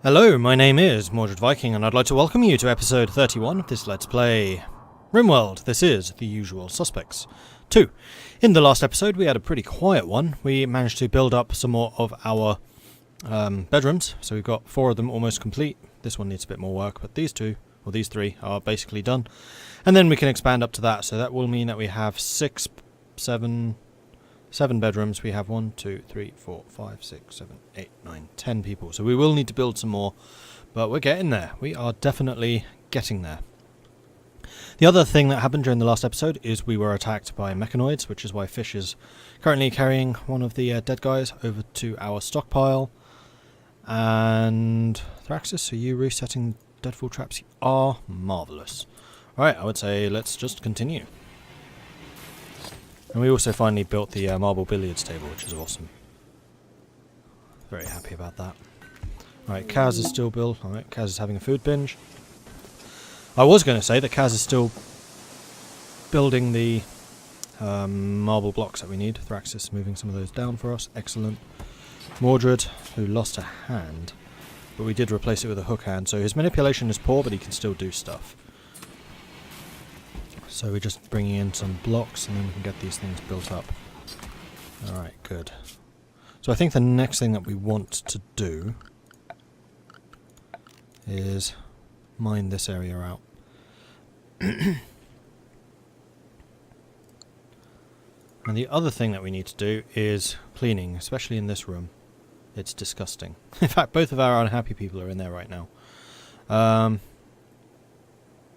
Hello, my name is Mordred Viking, and I'd like to welcome you to episode 31 of this Let's Play RimWorld. This is The Usual Suspects 2. In the last episode, we had a pretty quiet one. We managed to build up some more of our bedrooms, so we've got 4 of them almost complete. This one needs a bit more work, but these 2, or these 3, are basically done. And then we can expand up to that, so that will mean that we have 7 bedrooms. We have 1, 2, 3, 4, 5, 6, 7, 8, 9, 10 people. So we will need to build some more, but we're getting there. We are definitely getting there. The other thing that happened during the last episode is we were attacked by mechanoids, which is why Fish is currently carrying one of the dead guys over to our stockpile. And Thraxis, are you resetting deadfall traps? You are marvellous. Alright, I would say let's just continue. And we also finally built the marble billiards table, which is awesome. Very happy about that. Alright, Kaz is still built. Alright, Kaz is having a food binge. I was going to say that Kaz is still building the marble blocks that we need. Thraxis is moving some of those down for us. Excellent. Mordred, who lost a hand, but we did replace it with a hook hand, so his manipulation is poor, but he can still do stuff. So we're just bringing in some blocks and then we can get these things built up. Alright, good. So I think the next thing that we want to do is mine this area out. And the other thing that we need to do is cleaning, especially in this room. It's disgusting. In fact, both of our unhappy people are in there right now.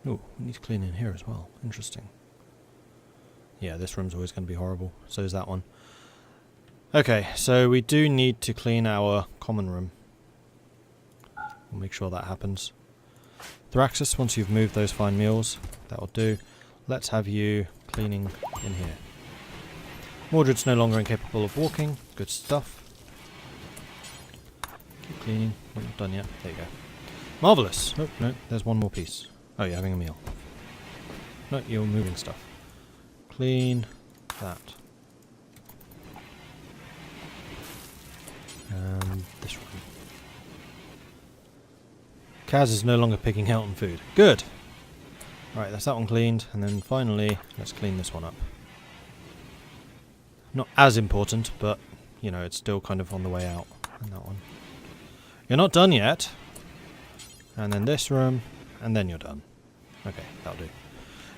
Oh, we need to clean in here as well. Interesting. Yeah, this room's always going to be horrible. So is that one. Okay, so we do need to clean our common room. We'll make sure that happens. Thraxis, once you've moved those fine meals, that'll do. Let's have you cleaning in here. Mordred's no longer incapable of walking. Good stuff. Keep cleaning. We're not done yet. There you go. Marvellous. Oh, no, there's one more piece. Oh, you're having a meal. No, you're moving stuff. Clean that. And this one. Kaz is no longer picking out on food. Good! Right, that's that one cleaned. And then finally, let's clean this one up. Not as important, but, you know, it's still kind of on the way out. And that one. You're not done yet. And then this room. And then you're done. Okay, that'll do.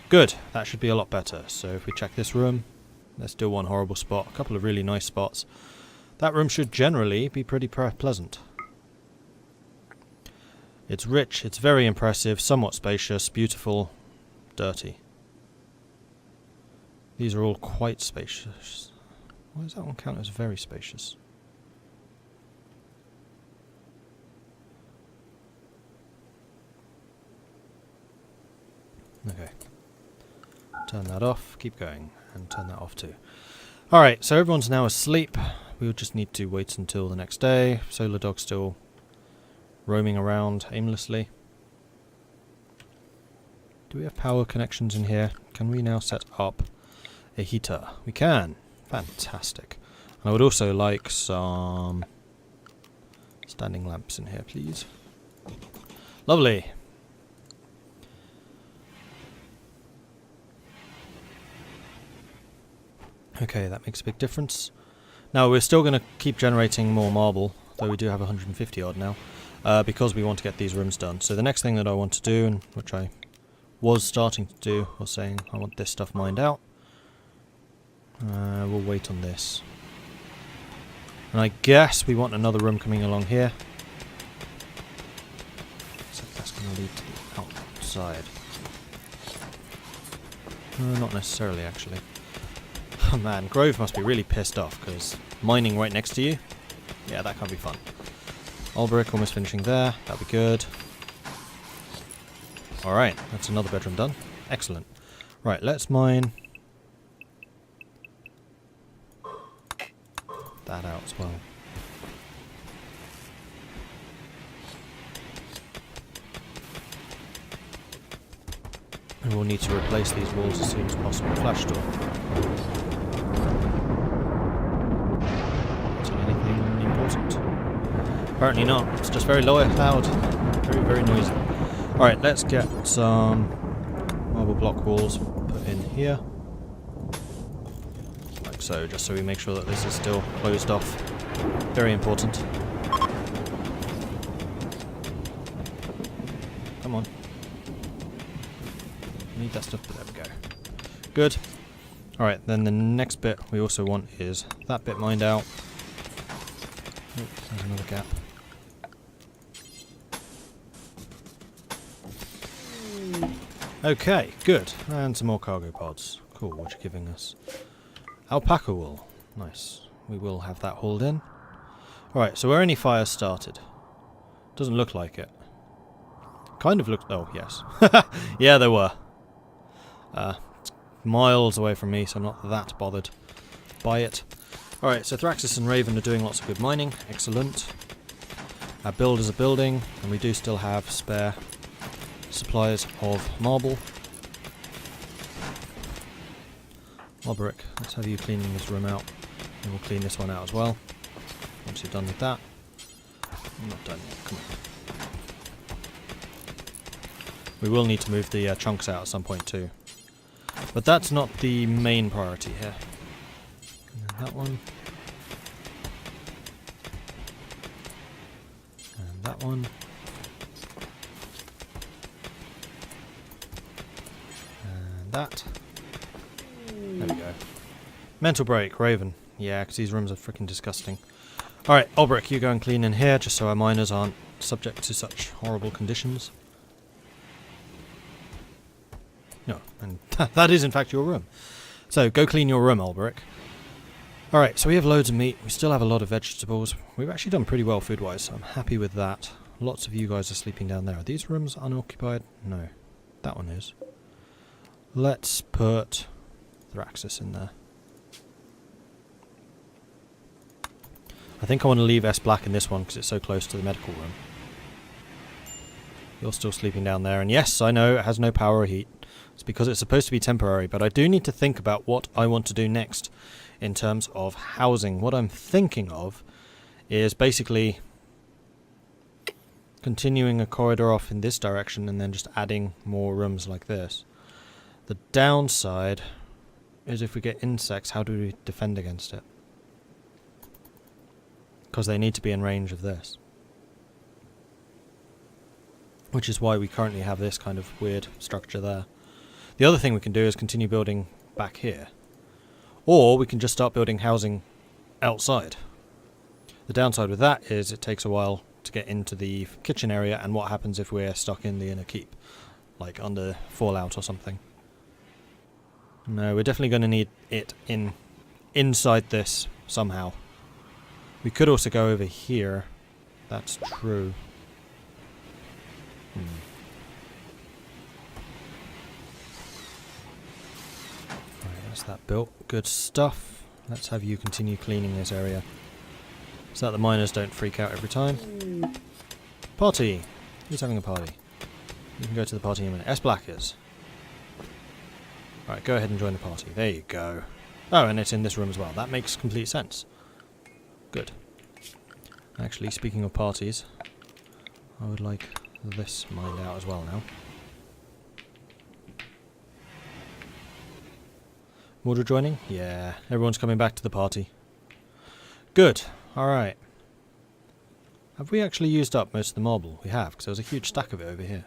Good, that should be a lot better. So if we check this room, there's still one horrible spot, a couple of really nice spots. That room should generally be pretty pleasant. It's rich, it's very impressive, somewhat spacious, beautiful, dirty. These are all quite spacious. Why does that one count as very spacious? Okay. Turn that off, keep going, and turn that off too. Alright, so everyone's now asleep. We'll just need to wait until the next day. Solar Dog's still roaming around aimlessly. Do we have power connections in here? Can we now set up a heater? We can. Fantastic. And I would also like some standing lamps in here, please. Lovely. Okay, that makes a big difference. Now, we're still going to keep generating more marble, though we do have 150 odd now, because we want to get these rooms done. So the next thing that I want to do, and which I was starting to do, was saying I want this stuff mined out. We'll wait on this. And I guess we want another room coming along here. So that's going to lead to the outside. Not necessarily, actually. Oh man, Grove must be really pissed off, because mining right next to you? Yeah, that can't be fun. Ulbrick almost finishing there, that'll be good. Alright, that's another bedroom done. Excellent. Right, let's mine that out as well. And we'll need to replace these walls as soon as possible. Flash door. Anything important? Apparently not. It's just very loud. Very, very noisy. Alright, let's get some marble block walls put in here. Like so, just so we make sure that this is still closed off. Very important. Come on. Need that stuff, but there we go. Good. Alright, then the next bit we also want is that bit mined out. Oops, there's another gap. Okay, good. And some more cargo pods. Cool, what you giving us? Alpaca wool. Nice. We will have that hauled in. Alright, so were any fires started? Doesn't look like it. Kind of looked... oh, yes. Yeah, there were. It's miles away from me, so I'm not that bothered by it. Alright, so Thraxis and Raven are doing lots of good mining. Excellent. Our builders are building, and we do still have spare supplies of marble. Alberic, let's have you cleaning this room out. And we'll clean this one out as well. Once you're done with that. I'm not done yet, come on. We will need to move the chunks out at some point too. But that's not the main priority here. And then that one. And that one. And that. There we go. Mental break, Raven. Yeah, because these rooms are freaking disgusting. Alright, Albrecht, you go and clean in here, just so our miners aren't subject to such horrible conditions. No, and that is in fact your room. So, go clean your room, Albrecht. Alright, so we have loads of meat. We still have a lot of vegetables. We've actually done pretty well food-wise, so I'm happy with that. Lots of you guys are sleeping down there. Are these rooms unoccupied? No. That one is. Let's put Thraxis in there. I think I want to leave S Black in this one because it's so close to the medical room. You're still sleeping down there, and yes, I know it has no power or heat. It's because it's supposed to be temporary, but I do need to think about what I want to do next in terms of housing. What I'm thinking of is basically continuing a corridor off in this direction and then just adding more rooms like this. The downside is if we get insects, how do we defend against it? Because they need to be in range of this. Which is why we currently have this kind of weird structure there. The other thing we can do is continue building back here. Or we can just start building housing outside. The downside with that is it takes a while to get into the kitchen area, and what happens if we're stuck in the inner keep? Like under Fallout or something. No, we're definitely going to need it inside this somehow. We could also go over here. That's true. Right, that's that built. Good stuff. Let's have you continue cleaning this area so that the miners don't freak out every time. Party! Who's having a party? You can go to the party in a minute. S Black is. Alright, go ahead and join the party. There you go. Oh, and it's in this room as well. That makes complete sense. Good. Actually, speaking of parties, I would like this mined out as well now. Mordred joining? Yeah, everyone's coming back to the party. Good. Alright. Have we actually used up most of the marble? We have, because there was a huge stack of it over here.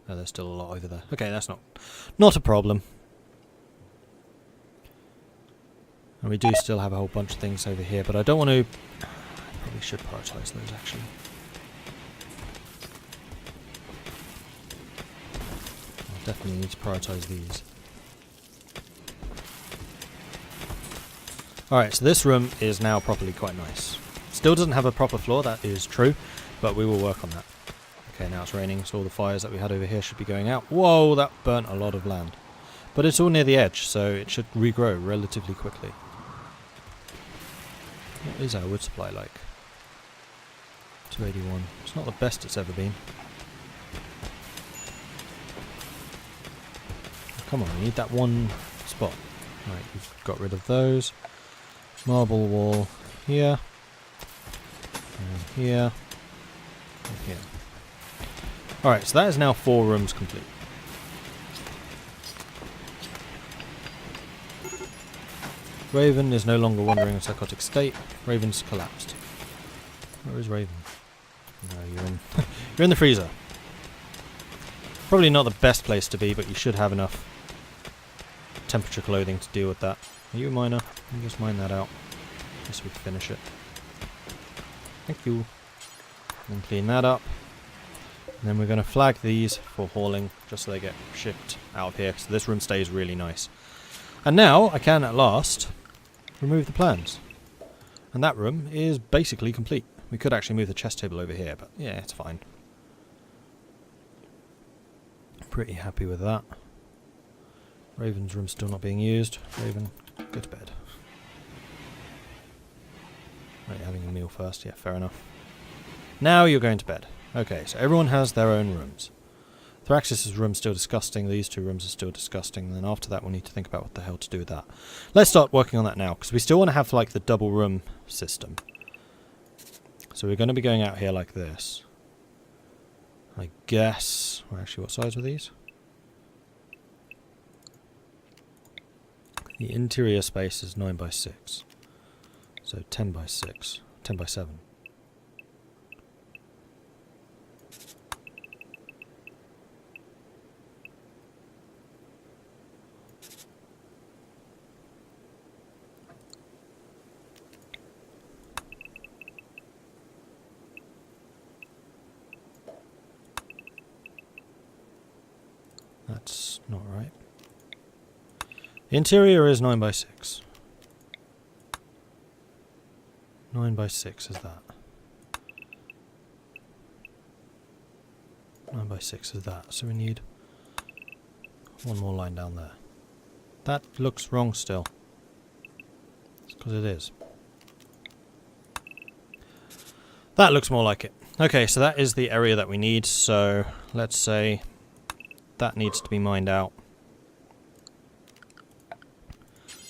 Oh, there's still a lot over there. Okay, that's not a problem. And we do still have a whole bunch of things over here, but I don't want to... I probably should prioritise those, actually. I definitely need to prioritise these. Alright, so this room is now properly quite nice. Still doesn't have a proper floor, that is true, but we will work on that. Okay, now it's raining, so all the fires that we had over here should be going out. Whoa, that burnt a lot of land. But it's all near the edge, so it should regrow relatively quickly. What is our wood supply like? 281. It's not the best it's ever been. Come on, we need that one spot. Right, we've got rid of those. Marble wall here. And here. Here. Alright, so that is now 4 rooms complete. Raven is no longer wandering in a psychotic state. Raven's collapsed. Where is Raven? No, you're in you're in the freezer. Probably not the best place to be, but you should have enough temperature clothing to deal with that. Are you a miner? You just mine that out. Just so we can finish it. Thank you. And clean that up. And then we're going to flag these for hauling, just so they get shipped out of here, so this room stays really nice. And now I can at last remove the plans. And that room is basically complete. We could actually move the chest table over here, but yeah, it's fine. Pretty happy with that. Raven's room still not being used. Raven, go to bed. Right, having a meal first. Yeah, fair enough. Now you're going to bed. Okay, so everyone has their own rooms. Thraxis' room's still disgusting, these 2 rooms are still disgusting, and then after that we'll need to think about what the hell to do with that. Let's start working on that now, because we still want to have like the double room system. So we're going to be going out here like this. I guess... Well, actually, what size were these? The interior space is 9 by 6. So 10 by 6. 10 by 7. That's not right. The interior is 9 by 6. 9 by 6 is that. 9 by 6 is that. So we need one more line down there. That looks wrong still. It's because it is. That looks more like it. Okay, so that is the area that we need. So let's say that needs to be mined out.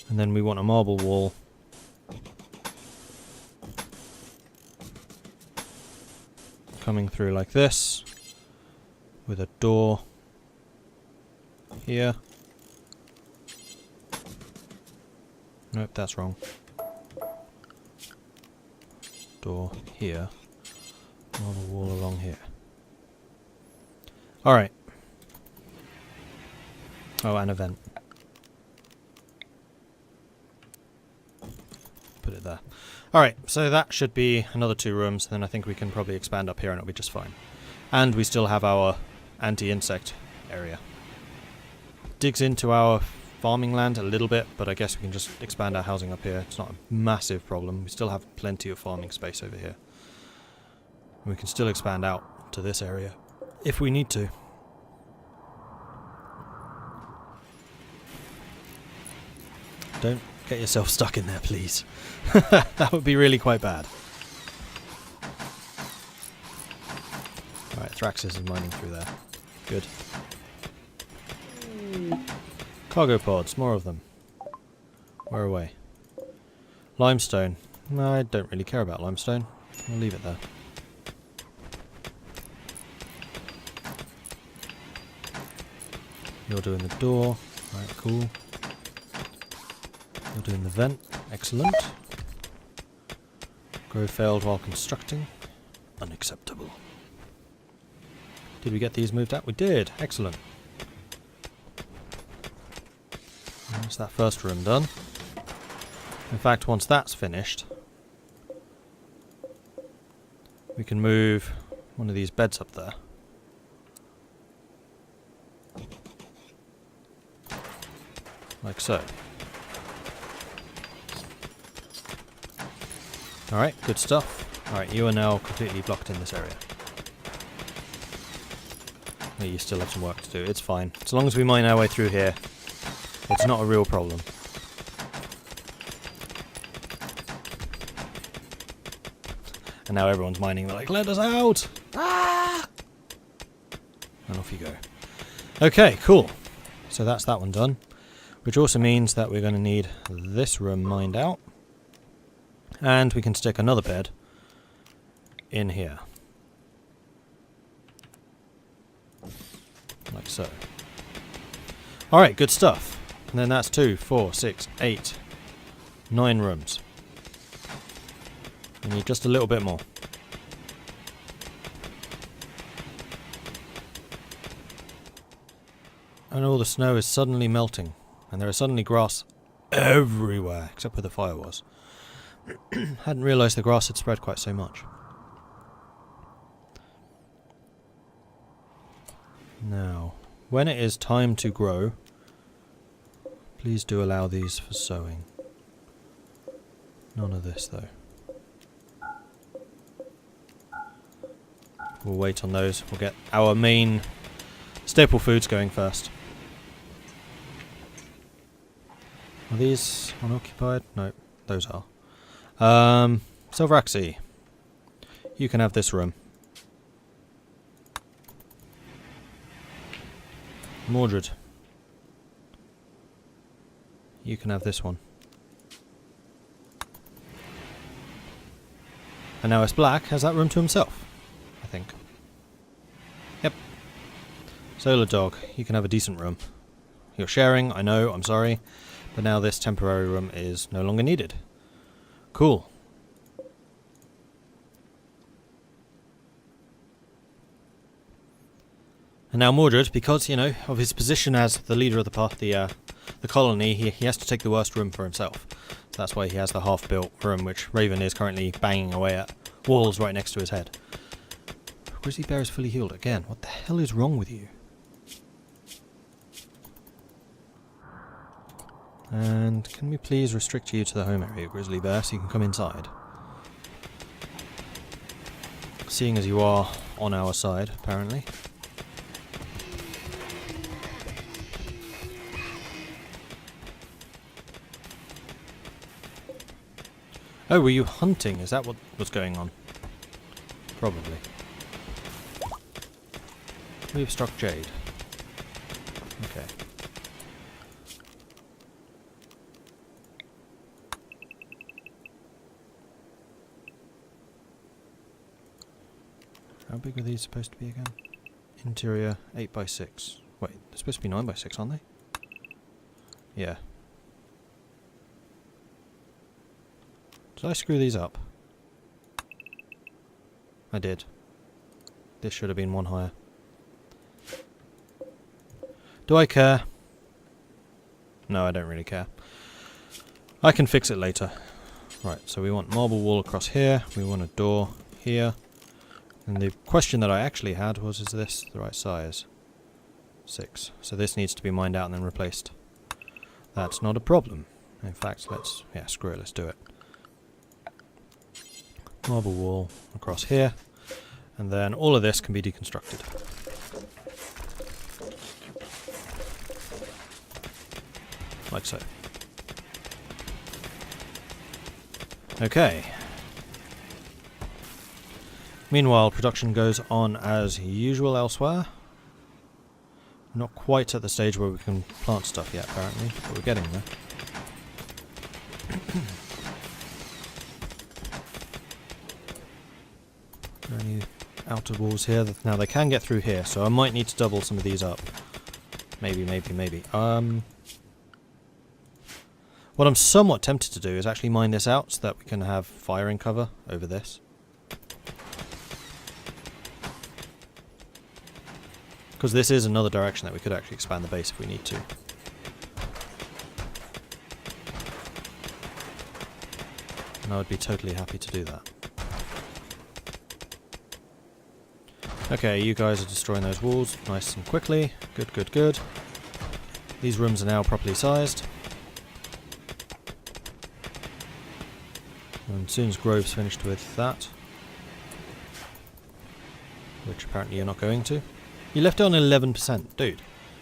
And then we want a marble wall. Coming through like this. With a door here. Nope, that's wrong. Door here. Marble wall along here. Alright. Oh, and a vent. Put it there. Alright, so that should be another 2 rooms, then I think we can probably expand up here and it'll be just fine. And we still have our anti-insect area. Digs into our farming land a little bit, but I guess we can just expand our housing up here. It's not a massive problem. We still have plenty of farming space over here. And we can still expand out to this area if we need to. Don't get yourself stuck in there, please. That would be really quite bad. Alright, Thraxis is mining through there. Good. Cargo pods, more of them. Where away? Limestone. No, I don't really care about limestone. I'll leave it there. You're doing the door. Alright, cool. You're doing the vent. Excellent. Grow failed while constructing. Unacceptable. Did we get these moved out? We did. Excellent. That's that first room done. In fact, once that's finished, we can move one of these beds up there. Like so. Alright, good stuff. Alright, you are now completely blocked in this area. Oh, you still have some work to do. It's fine. As long as we mine our way through here, it's not a real problem. And now everyone's mining. They're like, let us out! Ah! And off you go. Okay, cool. So that's that one done. Which also means that we're going to need this room mined out. And we can stick another bed in here. like so. Alright, good stuff. And then that's 2, 4, 6, 8, 9 rooms. We need just a little bit more. And all the snow is suddenly melting. And there is suddenly grass everywhere, except where the fire was. Hadn't realised the grass had spread quite so much. Now, when it is time to grow, please do allow these for sowing. None of this though. We'll wait on those. We'll get our main staple foods going first. Are these unoccupied? No, those are. Silveraxi, you can have this room. Mordred, you can have this one. And now S Black has that room to himself, I think. Yep. Solar Dog, you can have a decent room. You're sharing, I know, I'm sorry. But now this temporary room is no longer needed. Cool. And now Mordred, because, you know, of his position as the leader of the colony, he has to take the worst room for himself. So that's why he has the half-built room, which Raven is currently banging away at walls right next to his head. Grizzly Bear is fully healed again. What the hell is wrong with you? And can we please restrict you to the home area, Grizzly Bear, so you can come inside? Seeing as you are on our side, apparently. Oh, were you hunting? Is that what was going on? Probably. We've struck Jade. Okay. How big are these supposed to be again? Interior 8x6. Wait, they're supposed to be 9x6, aren't they? Yeah. Did I screw these up? I did. This should have been one higher. Do I care? No, I don't really care. I can fix it later. Right, so we want marble wall across here. We want a door here. And the question that I actually had was, is this the right size? 6. So this needs to be mined out and then replaced. That's not a problem. In fact, screw it, let's do it. Marble wall across here. And then all of this can be deconstructed. Like so. Okay. Meanwhile, production goes on as usual elsewhere. Not quite at the stage where we can plant stuff yet, apparently, but we're getting there. Are there any outer walls here? Now they can get through here, so I might need to double some of these up. Maybe. What I'm somewhat tempted to do is actually mine this out so that we can have firing cover over this. Because this is another direction that we could actually expand the base if we need to. And I would be totally happy to do that. Okay, you guys are destroying those walls nice and quickly. Good. These rooms are now properly sized. And as soon as Grove's finished with that, which apparently you're not going to. You left it on 11%, dude.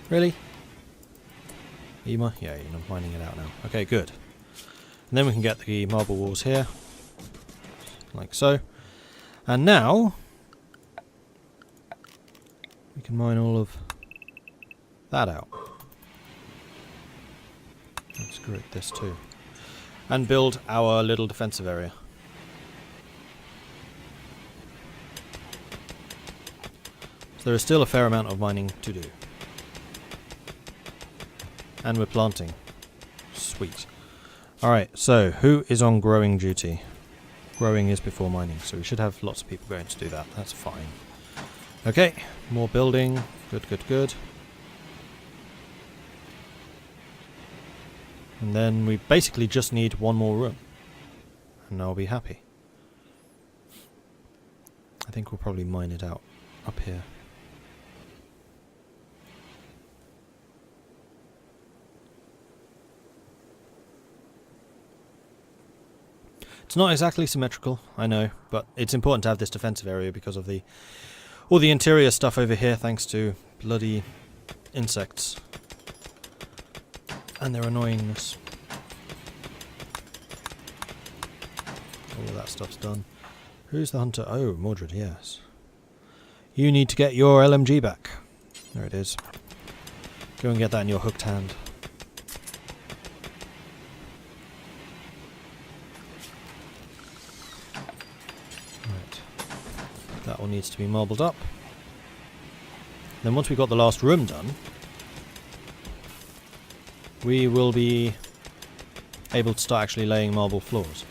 Really? Yeah, you're not mining it out now. Okay, good. And then we can get the marble walls here, like so. And now we can mine all of that out. Let's grit this too. And build our little defensive area. So there is still a fair amount of mining to do. And we're planting. Sweet. Alright, so who is on growing duty? Growing is before mining, so we should have lots of people going to do that. That's fine. Okay, more building. Good, good, good. And then we basically just need one more room. And I'll be happy. I think we'll probably mine it out up here. It's not exactly symmetrical, I know, but it's important to have this defensive area because of all the interior stuff over here, thanks to bloody insects and their annoyingness. All of that stuff's done. Who's the hunter? Oh, Mordred, yes. You need to get your LMG back. There it is. Go and get that in your hooked hand. Right. That one needs to be marbled up. Then once we've got the last room done, we will be able to start actually laying marble floors.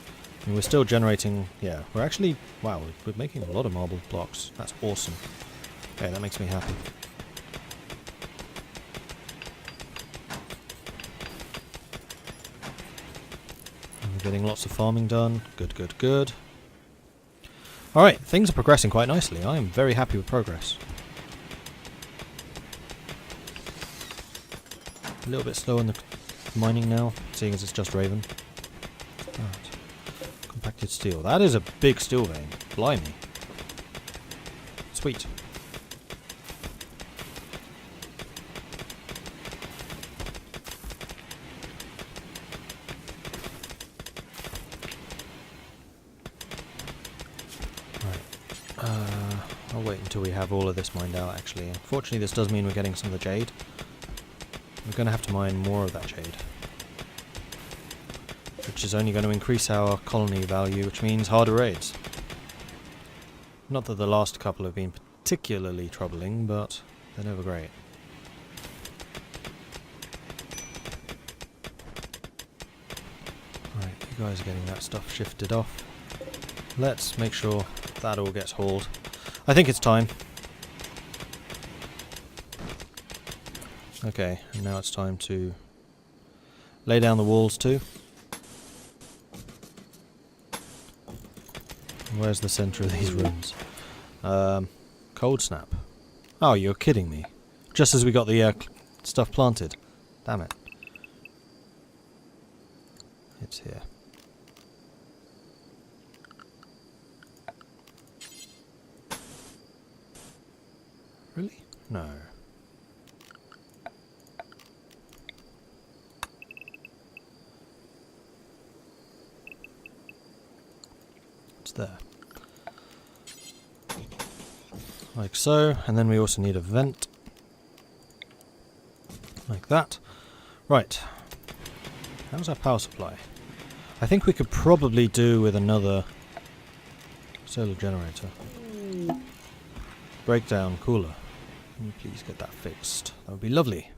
And we're still generating, yeah, we're actually, wow, we're making a lot of marble blocks. That's awesome. Okay, that makes me happy. And we're getting lots of farming done. Good, good, good. Alright, things are progressing quite nicely. I am very happy with progress. A little bit slow in the mining now, seeing as it's just Raven. Right. Compacted steel. That is a big steel vein. Blimey. Sweet. Right. I'll wait until we have all of this mined out, actually. Unfortunately, this does mean we're getting some of the jade. We're going to have to mine more of that jade, which is only going to increase our colony value, which means harder raids. Not that the last couple have been particularly troubling, but they're never great. Right, you guys are getting that stuff shifted off. Let's make sure that all gets hauled. I think it's time. Okay, and now it's time to lay down the walls too. Where's the centre of these rooms? Cold snap. Oh, you're kidding me. Just as we got the stuff planted. Damn it. It's here. Really? No. There. Like so, and then we also need a vent. Like that. Right. How's our power supply? I think we could probably do with another solar generator. Breakdown cooler. Can you please get that fixed? That would be lovely.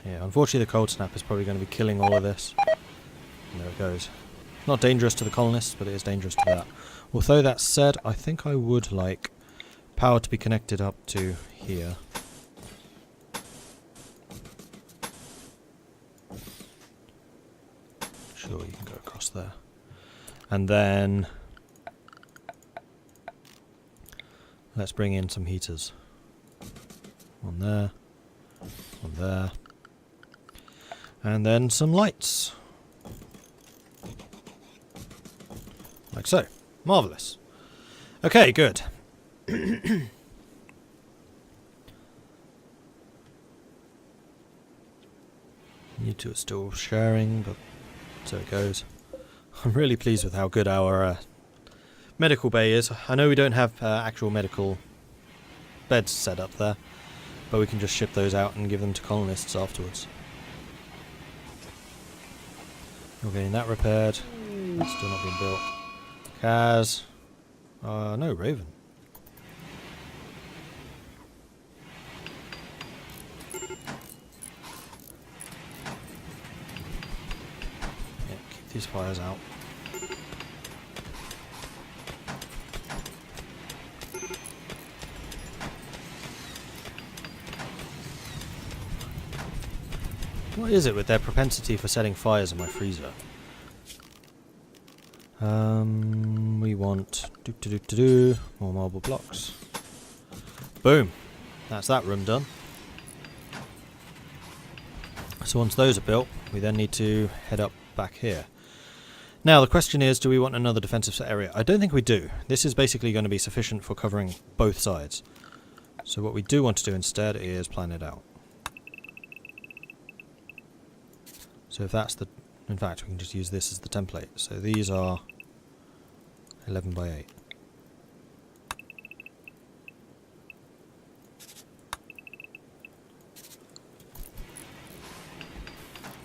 Yeah, unfortunately the cold snap is probably going to be killing all of this. And there it goes. Not dangerous to the colonists, but it is dangerous to that. Although that said, I think I would like power to be connected up to here. Sure, you can go across there. And then let's bring in some heaters. On there. On there. And then some lights. Like so. Marvellous. Okay, good. You two are still sharing, but so it goes. I'm really pleased with how good our medical bay is. I know we don't have actual medical beds set up there, but we can just ship those out and give them to colonists afterwards. We're getting that repaired. That's still not been built. Kaz. No, Raven. these fires out. What is it with their propensity for setting fires in my freezer? We want more marble blocks. Boom! That's that room done. So once those are built, we then need to head up back here. Now the question is, do we want another defensive area? I don't think we do. This is basically going to be sufficient for covering both sides. So what we do want to do instead is plan it out. So if that's the... In fact, we can just use this as the template. So these are 11 by 8.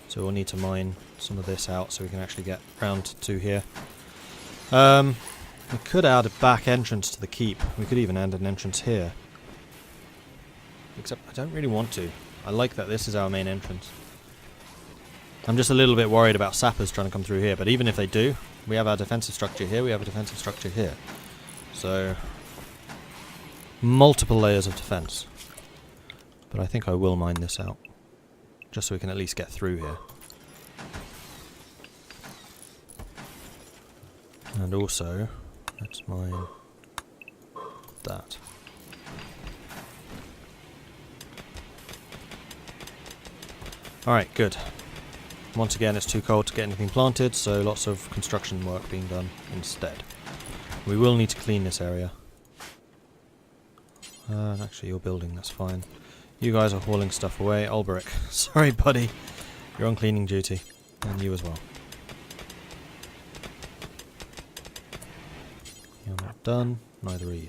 So we'll need to mine some of this out so we can actually get round to here. We could add a back entrance to the keep. We could even add an entrance here. Except I don't really want to. I like that this is our main entrance. I'm just a little bit worried about sappers trying to come through here, but even if they do, we have our defensive structure here, we have a defensive structure here. So, multiple layers of defense. But I think I will mine this out, just so we can at least get through here. And also, let's mine that. Alright, good. Once again, it's too cold to get anything planted, so lots of construction work being done instead. We will need to clean this area. Actually, you're building, that's fine. You guys are hauling stuff away. Ulbrick, sorry buddy, you're on cleaning duty. And you as well. You're not done, neither are you.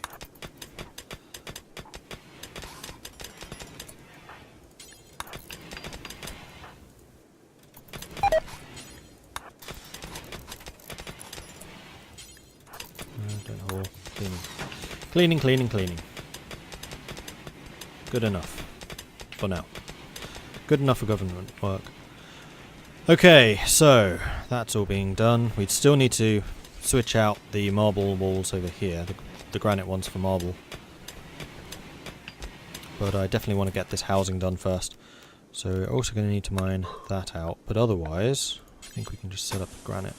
Don't haul. Cleaning. Cleaning. Good enough. For now. Good enough for government work. Okay, so that's all being done. We'd still need to switch out the marble walls over here, the granite ones for marble. But I definitely want to get this housing done first. So we're also going to need to mine that out. But otherwise, I think we can just set up the granite.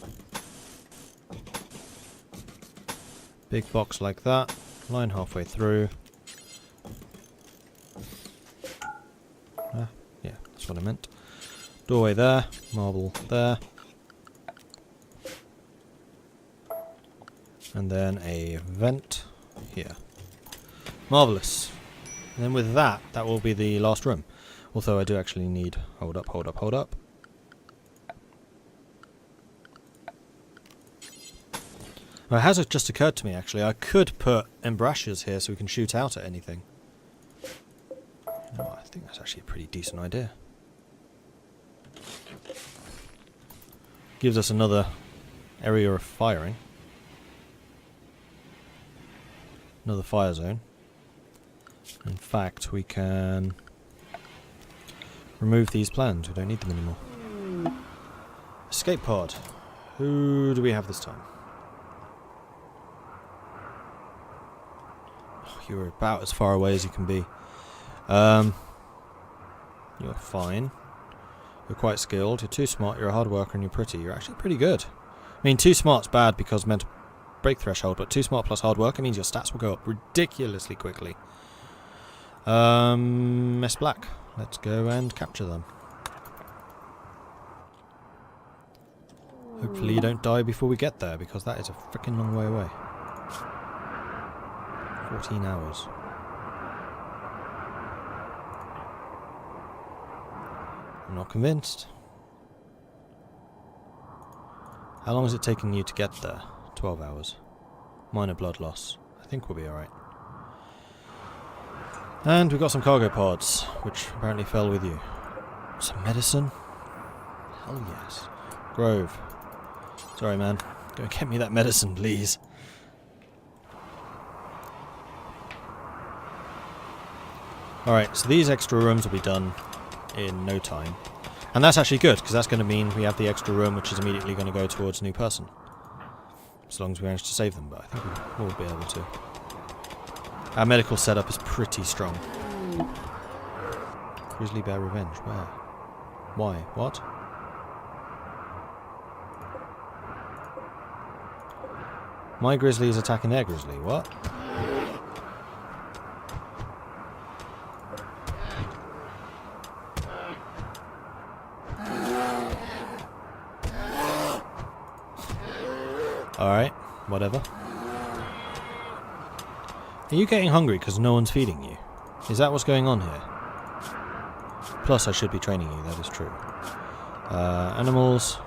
Big box like that, line halfway through. Yeah, that's what I meant. Doorway there, marble there. And then a vent here. Marvellous. And then with that, that will be the last room. Although I do actually need... Hold up. Well, it has just occurred to me, actually, I could put embrasures here so we can shoot out at anything. You know, I think that's actually a pretty decent idea. Gives us another area of firing. Another fire zone. In fact, we can remove these plans. We don't need them anymore. Escape pod. Who do we have this time? You're about as far away as you can be. You're fine. You're quite skilled. You're too smart. You're a hard worker, and you're pretty. You're actually pretty good. I mean, too smart's bad because mental break threshold, but too smart plus hard worker means your stats will go up ridiculously quickly. Miss Black. Let's go and capture them. Hopefully you don't die before we get there, because that is a freaking long way away. 14 hours. I'm not convinced. How long is it taking you to get there? 12 hours. Minor blood loss. I think we'll be alright. And we've got some cargo pods, which apparently fell with you. Some medicine? Hell yes. Grove. Sorry man. Go and get me that medicine, please. Alright, so these extra rooms will be done in no time. And that's actually good, because that's going to mean we have the extra room, which is immediately going to go towards a new person. As long as we manage to save them, but I think we will be able to. Our medical setup is pretty strong. Grizzly bear revenge, where? Why? What? My grizzly is attacking their grizzly, what? Alright, whatever. Are you getting hungry because no one's feeding you? Is that what's going on here? Plus, I should be training you, that is true. Animals.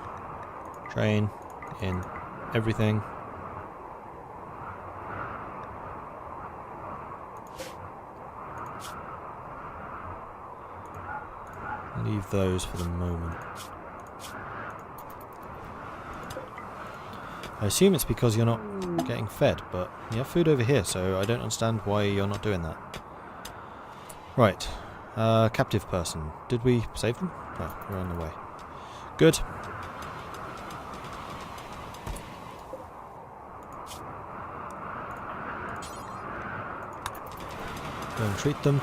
Train. In. Everything. Leave those for the moment. I assume it's because you're not getting fed, but you have food over here, so I don't understand why you're not doing that. Right. Captive person. Did we save them? Oh, we're on the way. Good. Go and treat them.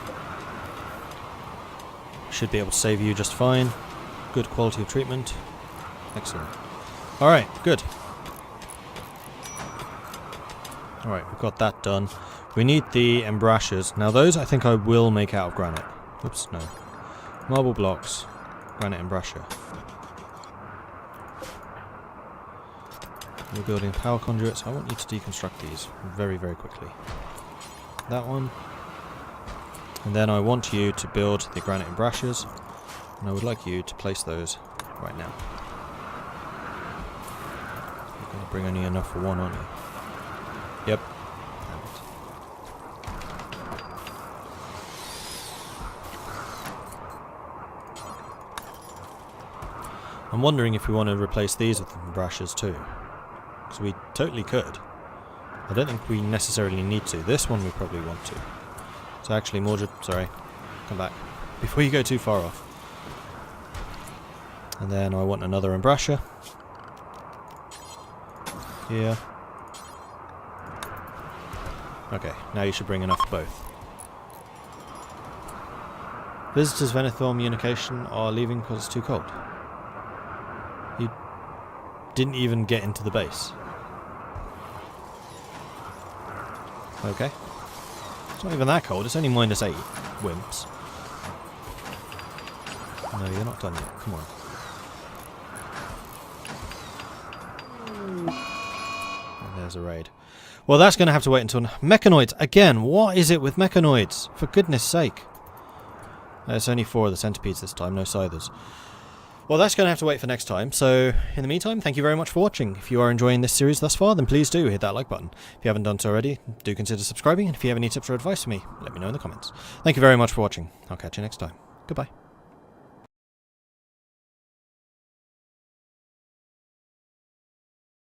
Should be able to save you just fine. Good quality of treatment. Excellent. Alright, good. Alright, we've got that done. We need the embrasures. Now those I think I will make out of granite. Oops, no. Marble blocks. Granite embrasure. We're building power conduits. I want you to deconstruct these very, very quickly. That one. And then I want you to build the granite embrasures. And I would like you to place those right now. You're going to bring only enough for one, aren't you? Yep. Damn it. I'm wondering if we want to replace these with embrasures too. Because we totally could. I don't think we necessarily need to. This one we probably want to. So actually, Mordred, sorry, come back. Before you go too far off. And then I want another embrasure. Here. Okay, now you should bring enough for both. Visitors Venethor communication are leaving because it's too cold. You didn't even get into the base. Okay. It's not even that cold, it's only -8. Wimps. No, you're not done yet. Come on. And there's a raid. Well, that's going to have to wait until... Mechanoids! Again! What is it with mechanoids? For goodness sake. There's only 4 of the centipedes this time, no scythers. Well, that's going to have to wait for next time. So, in the meantime, thank you very much for watching. If you are enjoying this series thus far, then please do hit that like button. If you haven't done so already, do consider subscribing. And if you have any tips or advice for me, let me know in the comments. Thank you very much for watching. I'll catch you next time. Goodbye.